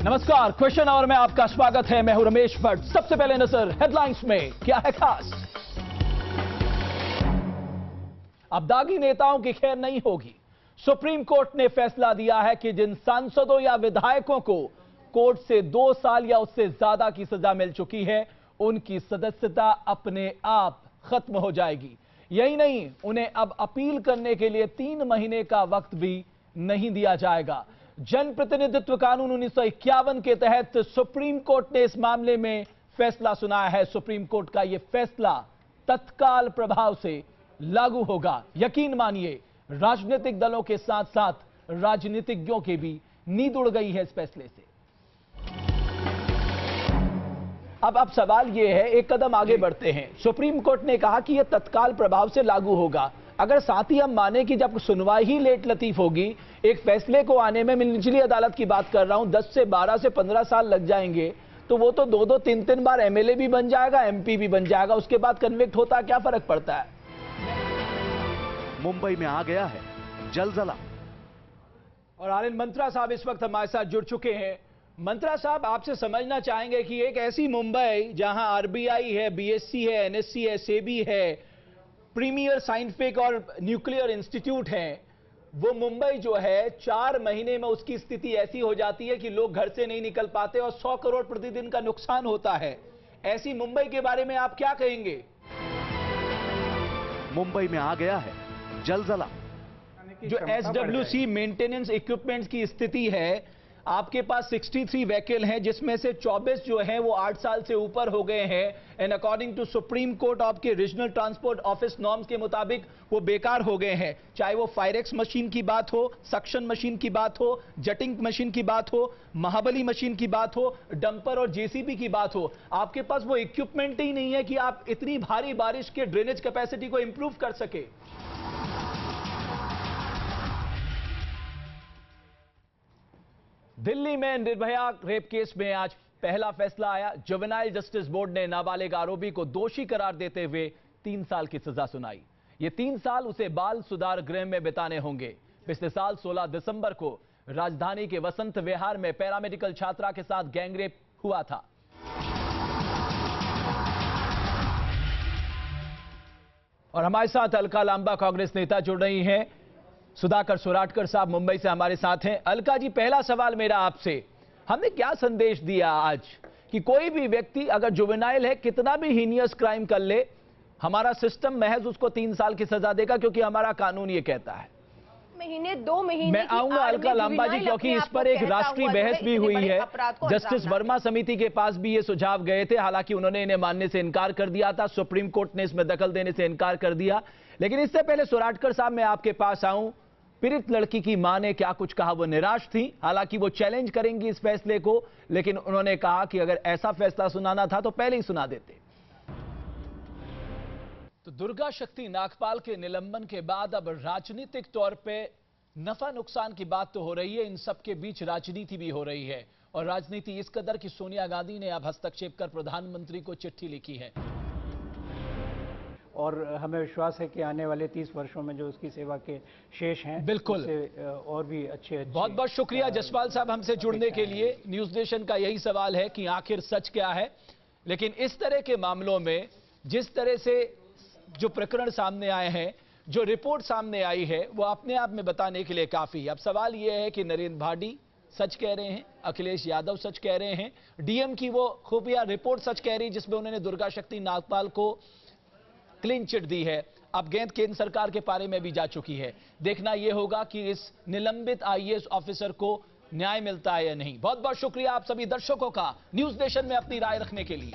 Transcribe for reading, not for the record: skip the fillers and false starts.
नमस्कार, question our में आपका स्वागत है। मैं हूं रमेश भट्ट। सबसे पहले नजर हेडलाइंस में क्या है खास। अब दागी नेताओं की खैर नहीं होगी। सुप्रीम कोर्ट ने फैसला दिया है कि जिन सांसदों या विधायकों को कोर्ट से 2 साल या उससे ज्यादा की सजा मिल चुकी है, उनकी सदस्यता अपने आप खत्म हो जाएगी। यही नहीं, उन्हें अब अपील करने के लिए 3 महीने का वक्त भी नहीं दिया जाएगा। जनप्रतिनिधित्व कानून 1951 के तहत सुप्रीम कोर्ट ने इस मामले में फैसला सुनाया है। सुप्रीम कोर्ट का यह फैसला तत्काल प्रभाव से लागू होगा। यकीन मानिए, राजनीतिक दलों के साथ साथ राजनीतिज्ञों की भी नींद उड़ गई है इस फैसले से। अब सवाल यह है, एक कदम आगे बढ़ते हैं। सुप्रीम कोर्ट ने कहा कि यह तत्काल प्रभाव से लागू होगा। अगर साथ ही हम माने कि जब सुनवाई ही लेट लतीफ होगी, एक फैसले को आने में, मैं निचली अदालत की बात कर रहा हूं, 10 से 12 से 15 साल लग जाएंगे, तो वो तो 2-2, 3-3 बार एमएलए भी बन जाएगा, एमपी भी बन जाएगा। उसके बाद कन्विक्ट होता क्या फर्क पड़ता है। मुंबई में आ गया है जलजला। और आनंद मंत्रा साहब इस वक्त हमारे साथ जुड़ चुके हैं। मंत्रा साहब, आपसे समझना चाहेंगे कि एक ऐसी मुंबई जहां आरबीआई है, बीएससी है, एनएससी है, सेबी है, प्रीमियर साइंटिफिक और न्यूक्लियर इंस्टीट्यूट है, वो मुंबई जो है 4 महीने में उसकी स्थिति ऐसी हो जाती है कि लोग घर से नहीं निकल पाते और 100 करोड़ प्रतिदिन का नुकसान होता है। ऐसी मुंबई के बारे में आप क्या कहेंगे। मुंबई में आ गया है जलजला। जो एसडब्ल्यूसी मेंटेनेंस इक्विपमेंट्स की स्थिति है, आपके पास 63 व्हीकल हैं, जिसमें से 24 जो हैं वो 8 साल से ऊपर हो गए हैं। And according to Supreme Court आपके रीजनल ट्रांसपोर्ट ऑफिस नॉर्म्स के मुताबिक वो बेकार हो गए हैं। चाहे वो फायरेक्स मशीन की बात हो, सक्शन मशीन की बात हो, जटिंग मशीन की बात हो, महाबली मशीन की बात हो, डंपर और जेसीबी की बात हो, आपके पास वो इक्विपमेंट ही नहीं है कि आप इतनी भारी बारिश के ड्रेनेज कैपेसिटी को इंप्रूव कर सके। दिल्ली में निर्भया रेप केस में आज पहला फैसला आया। जुवेनाइल जस्टिस बोर्ड ने नाबालिग आरोपी को दोषी करार देते हुए 3 साल की सजा सुनाई। ये 3 साल उसे बाल सुधार गृह में बिताने होंगे। पिछले साल 16 दिसंबर को राजधानी के वसंत विहार में पैरामेडिकल छात्रा के साथ गैंगरेप हुआ था। और हमारे साथ अलका लांबा कांग्रेस नेता जुड़ रही हैं। सुधाकर सोराटकर साहब मुंबई से हमारे साथ हैं। अलका जी, पहला सवाल मेरा आपसे, हमने क्या संदेश दिया आज कि कोई भी व्यक्ति अगर जुवेनाइल है, कितना भी हीनियस क्राइम कर ले, हमारा सिस्टम महज उसको 3 साल की सजा देगा, क्योंकि हमारा कानून ये कहता है। 2 महीने मैं आऊंगा अलका लांबा जी, क्योंकि इस पर एक राष्ट्रीय बहस भी हुई है। जस्टिस वर्मा समिति के पास भी ये सुझाव गए थे, हालांकि उन्होंने इन्हें मानने से इनकार कर दिया था। सुप्रीम कोर्ट ने इसमें दखल देने से इनकार कर दिया। लेकिन इससे पहले सोराटकर साहब, मैं आपके पास आऊं, पीड़ित लड़की की मां ने क्या कुछ कहा। वो निराश थी, हालांकि वो चैलेंज करेंगी इस फैसले को, लेकिन उन्होंने कहा कि अगर ऐसा फैसला सुनाना था तो पहले ही सुना देते। तो दुर्गा शक्ति नागपाल के निलंबन के बाद अब राजनीतिक तौर पे नफा नुकसान की बात तो हो रही है, इन सब के बीच राजनीति भी हो रही है। और राजनीति इस कदर कि सोनिया गांधी ने अब हस्तक्षेप कर प्रधानमंत्री को चिट्ठी लिखी है। और हमें विश्वास है कि आने वाले 30 वर्षों में जो उसकी सेवा के शेष हैं, बिल्कुल और भी अच्छे बहुत बहुत शुक्रिया जसपाल साहब हमसे जुड़ने के लिए। न्यूज नेशन का यही सवाल है कि आखिर सच क्या है। लेकिन इस तरह के मामलों में जिस तरह से जो प्रकरण सामने आए हैं, जो रिपोर्ट सामने आई है, वो अपने आप में बताने के लिए काफी है। अब सवाल यह है कि नरेंद्र भाटी सच कह रहे हैं, अखिलेश यादव सच कह रहे हैं, डीएम की वो खुफिया रिपोर्ट सच कह रही है जिसमें उन्होंने दुर्गा शक्ति नागपाल को क्लीन चिट दी है। अब गेंद केंद्र सरकार के पारे में भी जा चुकी है। देखना यह होगा कि इस निलंबित आईएएस ऑफिसर को न्याय मिलता है या नहीं। बहुत बहुत शुक्रिया आप सभी दर्शकों का न्यूज नेशन में अपनी राय रखने के लिए।